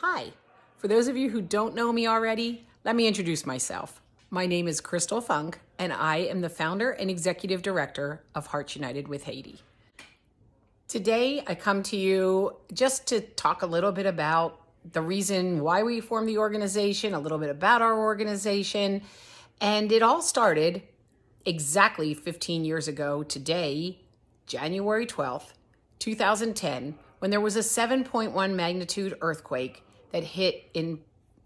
Hi. For those of you who don't know me already, let me introduce myself. My name is Crystal Funk, and I am the founder and executive director of Hearts United with Haiti. Today, I come to you just to talk a little bit about the reason why we formed the organization, a little bit about our organization, and it all started exactly 15 years ago today, January 12th, 2010, when there was a 7.1 magnitude earthquake that hit in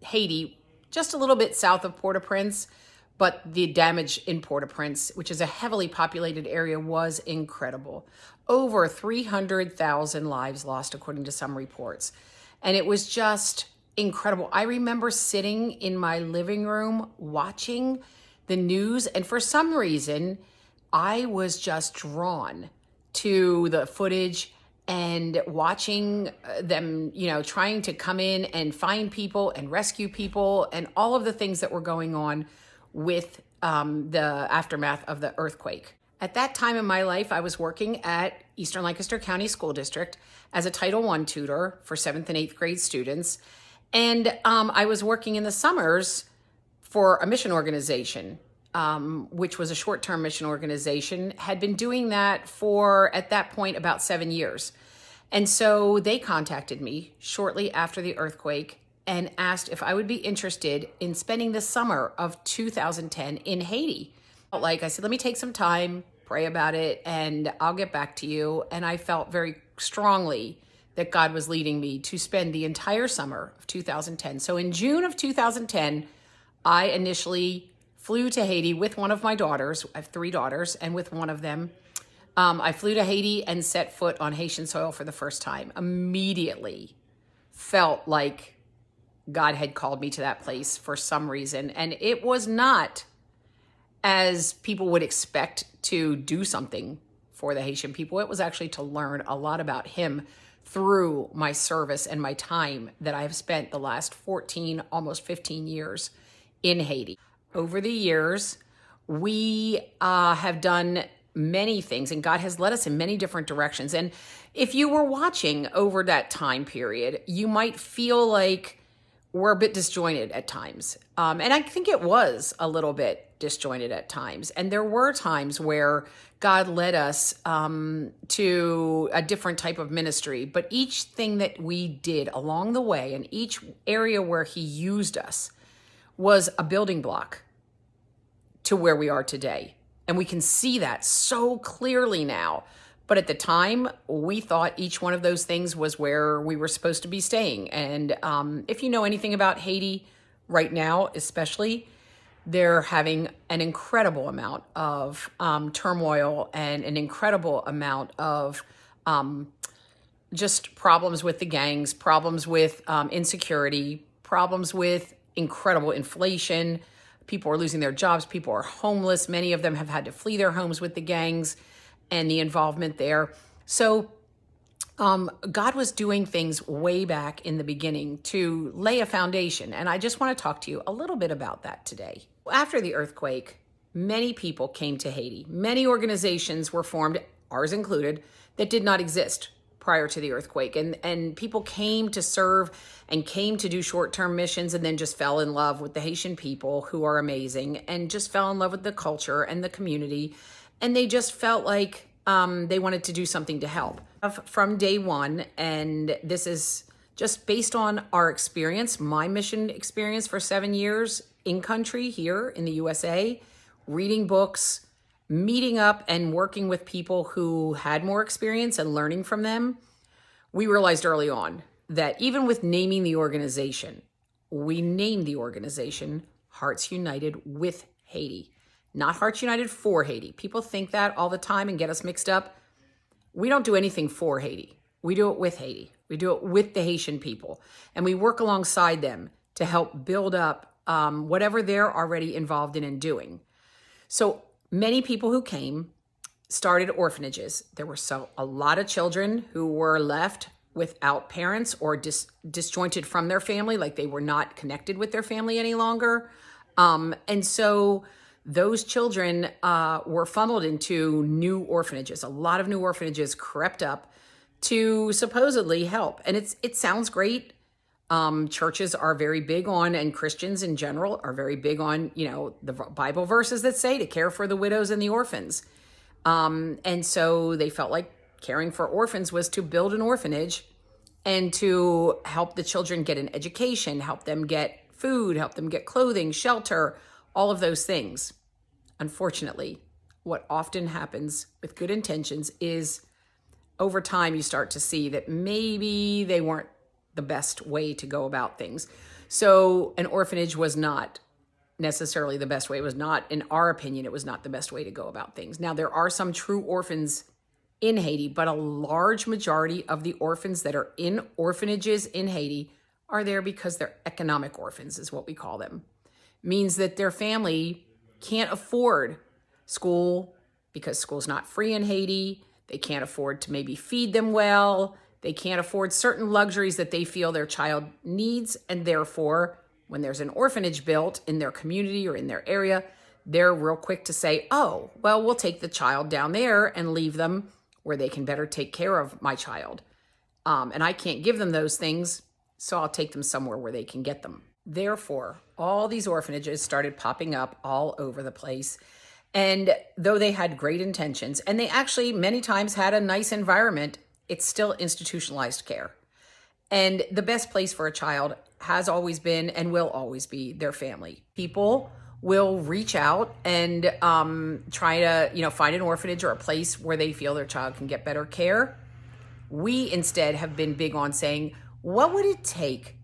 Haiti, just a little bit south of Port-au-Prince, but the damage in Port-au-Prince, which is a heavily populated area, was incredible. Over 300,000 lives lost, according to some reports. And it was just incredible. I remember sitting in my living room watching the news, and for some reason, I was just drawn to the footage and watching them, trying to come in and find people and rescue people and all of the things that were going on with the aftermath of the earthquake. At that time in my life, I was working at Eastern Lancaster County School District as a Title I tutor for 7th and 8th grade students. And I was working in the summers for a mission organization, which was a short-term mission organization, had been doing that for, at that point, about 7 years. And so they contacted me shortly after the earthquake and asked if I would be interested in spending the summer of 2010 in Haiti. I said, let me take some time, pray about it, and I'll get back to you. And I felt very strongly that God was leading me to spend the entire summer of 2010. So in June of 2010, I initially flew to Haiti with one of my daughters. I have 3 daughters, and with one of them, I flew to Haiti and set foot on Haitian soil for the first time. Immediately felt like God had called me to that place for some reason. And it was not as people would expect to do something for the Haitian people. It was actually to learn a lot about Him through my service and my time that I've spent the last 14, almost 15 years in Haiti. Over the years, we have done many things, and God has led us in many different directions. And if you were watching over that time period, you might feel like we're a bit disjointed at times. And I think it was a little bit disjointed at times. And there were times where God led us to a different type of ministry. But each thing that we did along the way, and each area where He used us, was a building block to where we are today. And we can see that so clearly now. But at the time, we thought each one of those things was where we were supposed to be staying. And if you know anything about Haiti right now, especially, they're having an incredible amount of turmoil and an incredible amount of just problems with the gangs, problems with insecurity, problems with incredible inflation. People are losing their jobs. People are homeless. Many of them have had to flee their homes with the gangs and the involvement there. So God was doing things way back in the beginning to lay a foundation. And I just want to talk to you a little bit about that today. After the earthquake, many people came to Haiti. Many organizations were formed, ours included, that did not exist prior to the earthquake. And people came to serve and came to do short-term missions and then just fell in love with the Haitian people, who are amazing, and just fell in love with the culture and the community. And they just felt like they wanted to do something to help from day one. And this is just based on our experience, my mission experience for 7 years in country here in the USA, reading books, meeting up and working with people who had more experience and learning from them. We realized early on that even with naming the organization, we named the organization Hearts United with Haiti, not Hearts United for Haiti. People think that all the time and get us mixed up. We don't do anything for Haiti. We do it with Haiti. We do it with the Haitian people. And we work alongside them to help build up whatever they're already involved in and doing. So many people who came started orphanages. There were a lot of children who were left without parents or disjointed from their family, like they were not connected with their family any longer. And so those children were funneled into new orphanages. A lot of new orphanages crept up to supposedly help. And it sounds great. Churches are very big on, and Christians in general are very big on, the Bible verses that say to care for the widows and the orphans. And so they felt like caring for orphans was to build an orphanage and to help the children get an education, help them get food, help them get clothing, shelter, all of those things. Unfortunately, what often happens with good intentions is over time you start to see that maybe they weren't the best way to go about things. So an orphanage was not necessarily the best way. It was not, in our opinion, it was not the best way to go about things. Now, there are some true orphans in Haiti, but a large majority of the orphans that are in orphanages in Haiti are there because they're economic orphans, is what we call them. Means that their family can't afford school because school's not free in Haiti. They can't afford to maybe feed them well. They can't afford certain luxuries that they feel their child needs. And therefore, when there's an orphanage built in their community or in their area, they're real quick to say, oh, well, we'll take the child down there and leave them where they can better take care of my child. And I can't give them those things, so I'll take them somewhere where they can get them. Therefore, all these orphanages started popping up all over the place. And though they had great intentions, and they actually many times had a nice environment, it's still institutionalized care. And the best place for a child has always been and will always be their family. People will reach out and try to, find an orphanage or a place where they feel their child can get better care. We instead have been big on saying, what would it take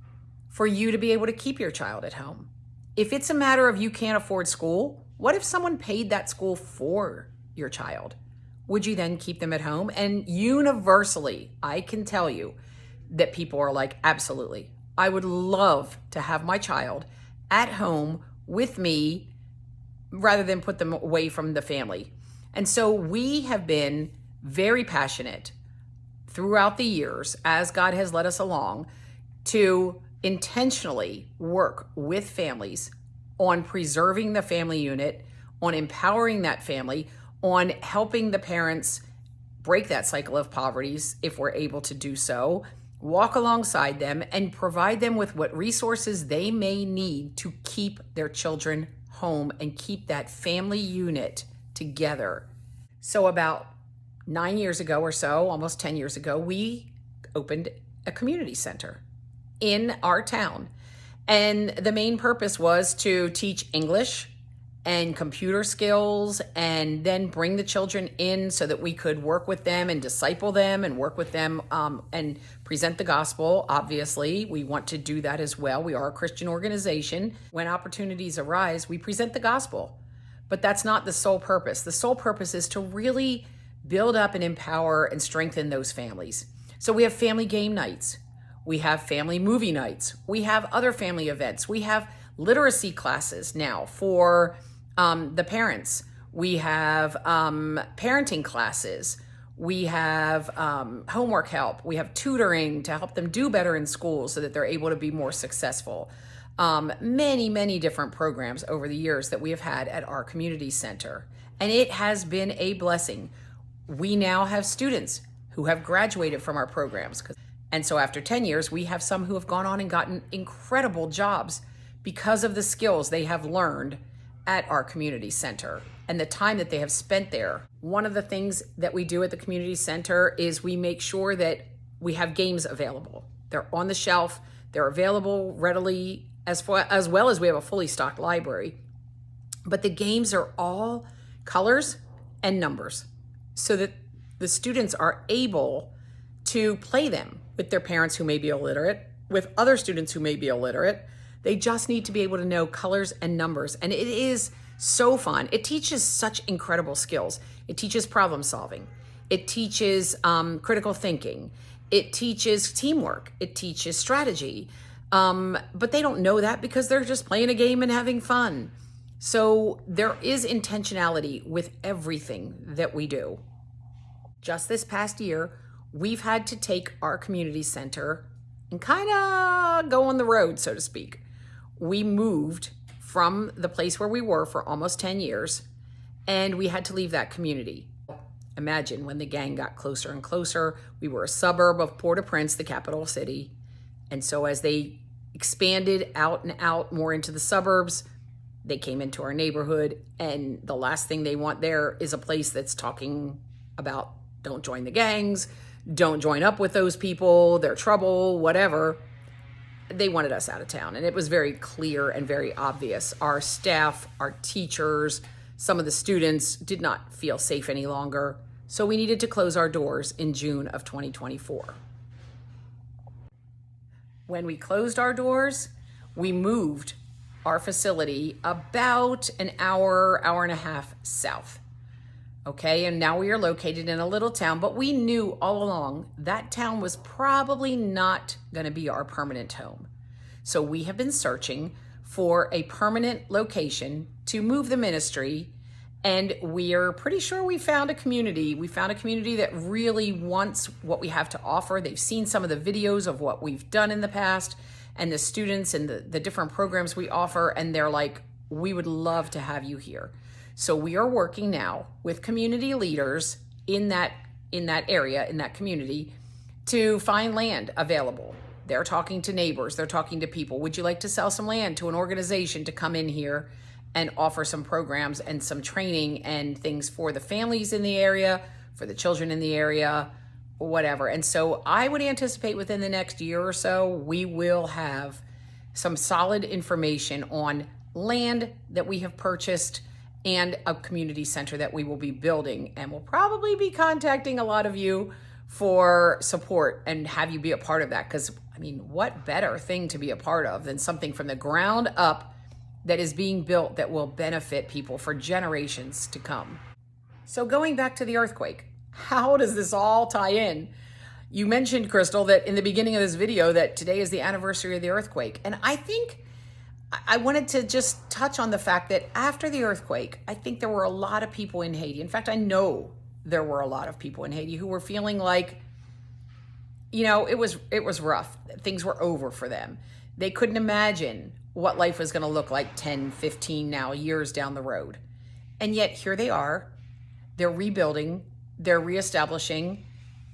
for you to be able to keep your child at home? If it's a matter of you can't afford school, what if someone paid that school for your child? Would you then keep them at home? And universally, I can tell you that people are like, absolutely. I would love to have my child at home with me rather than put them away from the family. And so we have been very passionate throughout the years, as God has led us along, to intentionally work with families on preserving the family unit, on empowering that family, on helping the parents break that cycle of poverty if we're able to do so, walk alongside them and provide them with what resources they may need to keep their children home and keep that family unit together. So about 9 years ago or so, almost 10 years ago, we opened a community center in our town. And the main purpose was to teach English and computer skills and then bring the children in so that we could work with them and disciple them and work with them and present the gospel. Obviously, we want to do that as well. We are a Christian organization. When opportunities arise, we present the gospel. But that's not the sole purpose. The sole purpose is to really build up and empower and strengthen those families. So we have family game nights. We have family movie nights. We have other family events. We have literacy classes now for the parents. We have parenting classes. We have homework help. We have tutoring to help them do better in school so that they're able to be more successful. Many, many different programs over the years that we have had at our community center. And it has been a blessing. We now have students who have graduated from our programs. And so after 10 years, we have some who have gone on and gotten incredible jobs because of the skills they have learned at our community center and the time that they have spent there. One of the things that we do at the community center is we make sure that we have games available. They're on the shelf. They're available readily, as well as we have a fully stocked library. But the games are all colors and numbers so that the students are able to play them with their parents who may be illiterate, with other students who may be illiterate. They just need to be able to know colors and numbers. And it is so fun. It teaches such incredible skills. It teaches problem solving. It teaches critical thinking. It teaches teamwork. It teaches strategy. But they don't know that because they're just playing a game and having fun. So there is intentionality with everything that we do. Just this past year, we've had to take our community center and kind of go on the road, so to speak. We moved from the place where we were for almost 10 years, and we had to leave that community. Imagine when the gang got closer and closer. We were a suburb of Port-au-Prince, the capital city. And so as they expanded out and out more into the suburbs, they came into our neighborhood. And the last thing they want there is a place that's talking about don't join the gangs, don't join up with those people, they're trouble, whatever. They wanted us out of town. And it was very clear and very obvious. Our staff, our teachers, some of the students did not feel safe any longer. So we needed to close our doors in June of 2024. When we closed our doors, we moved our facility about an hour, hour and a half south. Okay, and now we are located in a little town, but we knew all along that town was probably not going to be our permanent home. So we have been searching for a permanent location to move the ministry, and we are pretty sure we found a community. We found a community that really wants what we have to offer. They've seen some of the videos of what we've done in the past and the students and the different programs we offer, and they're like, we would love to have you here. So we are working now with community leaders in that area, in that community, to find land available. They're talking to neighbors, they're talking to people. Would you like to sell some land to an organization to come in here and offer some programs and some training and things for the families in the area, for the children in the area, whatever. And so I would anticipate within the next year or so, we will have some solid information on land that we have purchased and a community center that we will be building. And we'll probably be contacting a lot of you for support and have you be a part of that. Because, I mean, what better thing to be a part of than something from the ground up that is being built that will benefit people for generations to come. So going back to the earthquake, how does this all tie in? You mentioned, Crystal, that in the beginning of this video that today is the anniversary of the earthquake. And I think I wanted to just touch on the fact that after the earthquake, I think there were a lot of people in Haiti. In fact, I know there were a lot of people in Haiti who were feeling like, you know, it was rough. Things were over for them. They couldn't imagine what life was going to look like 10, 15 now years down the road. And yet here they are. They're rebuilding, they're reestablishing.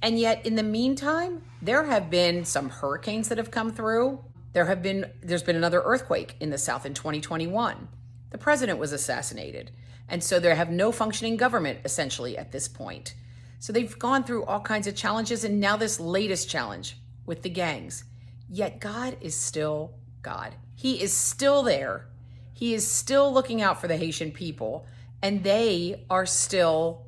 And yet in the meantime, there have been some hurricanes that have come through. There's been another earthquake in the South in 2021. The president was assassinated. And so they have no functioning government essentially at this point. So they've gone through all kinds of challenges, and now this latest challenge with the gangs. Yet God is still God. He is still there. He is still looking out for the Haitian people, and they are still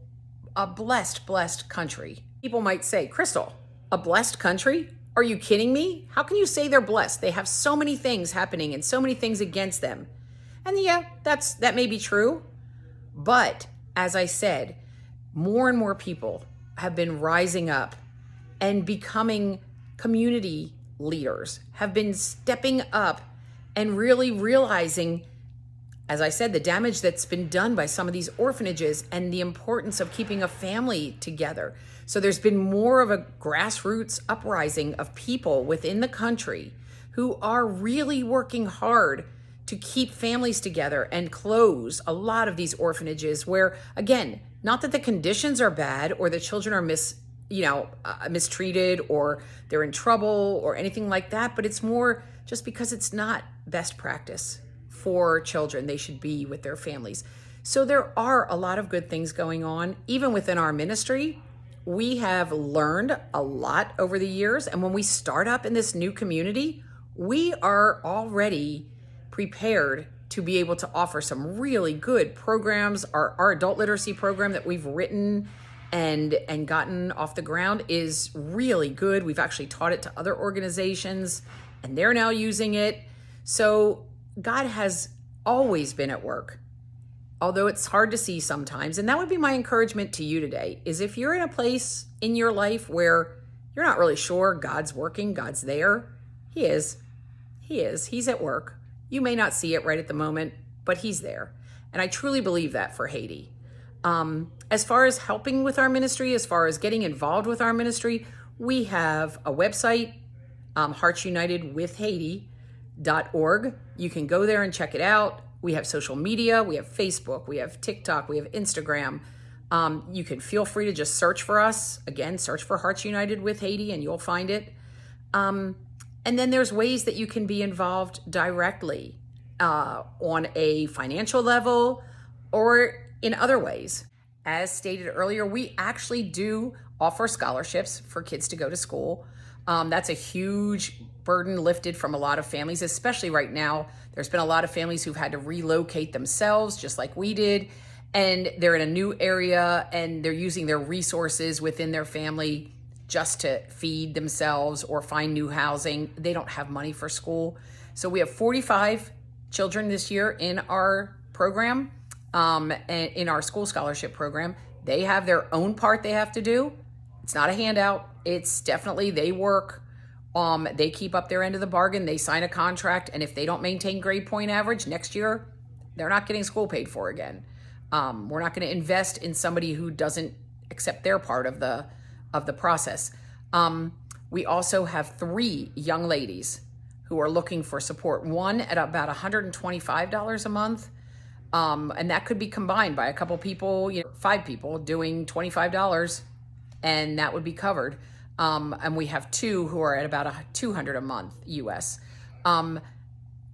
a blessed country. People might say, Crystal, a blessed country? Are you kidding me? How can you say they're blessed? They have so many things happening and so many things against them. And yeah, that may be true. But as I said, more and more people have been rising up and becoming community leaders, have been stepping up and really realizing, as I said, the damage that's been done by some of these orphanages and the importance of keeping a family together. So there's been more of a grassroots uprising of people within the country who are really working hard to keep families together and close a lot of these orphanages where, again, not that the conditions are bad or the children are mistreated or they're in trouble or anything like that, but it's more just because it's not best practice for children. They should be with their families. So there are a lot of good things going on, even within our ministry. We have learned a lot over the years. And when we start up in this new community, we are already prepared to be able to offer some really good programs. Our adult literacy program that we've written and gotten off the ground is really good. We've actually taught it to other organizations and they're now using it. So God has always been at work, although it's hard to see sometimes. And that would be my encouragement to you today, is if you're in a place in your life where you're not really sure God's working, God's there, He is. He's at work. You may not see it right at the moment, but He's there. And I truly believe that for Haiti. As far as helping with our ministry, as far as getting involved with our ministry, we have a website, heartsunitedwithhaiti.org. You can go there and check it out. We have social media. We have Facebook. We have TikTok. We have Instagram. You can feel free to just search for us. Again, search for Hearts United with Haiti and you'll find it. And then there's ways that you can be involved directly on a financial level or in other ways. As stated earlier, we actually do offer scholarships for kids to go to school. That's a huge burden lifted from a lot of families, especially right now. There's been a lot of families who've had to relocate themselves, just like we did, and they're in a new area and they're using their resources within their family just to feed themselves or find new housing. They don't have money for school. So we have 45 children this year in our program, and in our school scholarship program. They have their own part they have to do. It's not a handout. It's definitely they work. They keep up their end of the bargain. They sign a contract, and if they don't maintain grade point average next year, they're not getting school paid for again. We're not going to invest in somebody who doesn't accept their part of the process. We also have 3 young ladies who are looking for support. One at about $125 a month, and that could be combined by a couple people, 5 people doing $25, and that would be covered. And we have 2 who are at about $200 a month US.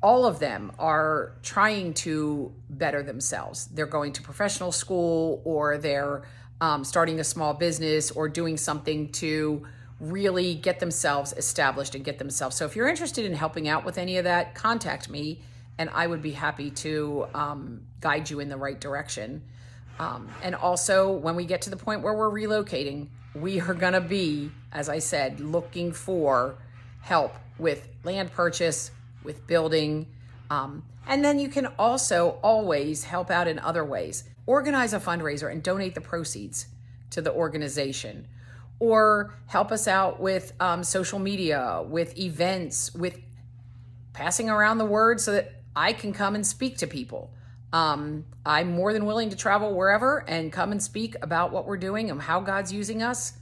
All of them are trying to better themselves. They're going to professional school, or they're starting a small business, or doing something to really get themselves established and get themselves. So if you're interested in helping out with any of that, contact me and I would be happy to guide you in the right direction. And also, when we get to the point where we're relocating, we are going to be, as I said, looking for help with land purchase, with building. And then you can also always help out in other ways. Organize a fundraiser and donate the proceeds to the organization, or help us out with social media, with events, with passing around the word so that I can come and speak to people. I'm more than willing to travel wherever and come and speak about what we're doing and how God's using us.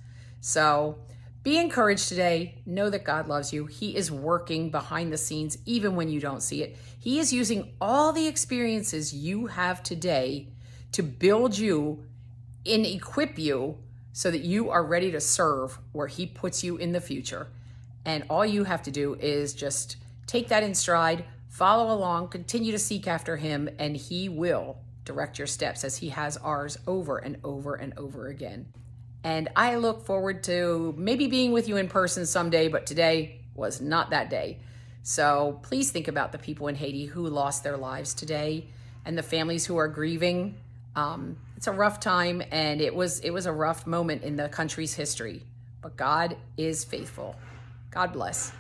So be encouraged today. Know that God loves you. He is working behind the scenes, even when you don't see it. He is using all the experiences you have today to build you and equip you so that you are ready to serve where He puts you in the future. And all you have to do is just take that in stride, follow along, continue to seek after Him, and He will direct your steps as He has ours over and over and over again. And I look forward to maybe being with you in person someday, but today was not that day. So please think about the people in Haiti who lost their lives today and the families who are grieving. It's a rough time, and it was a rough moment in the country's history, but God is faithful. God bless.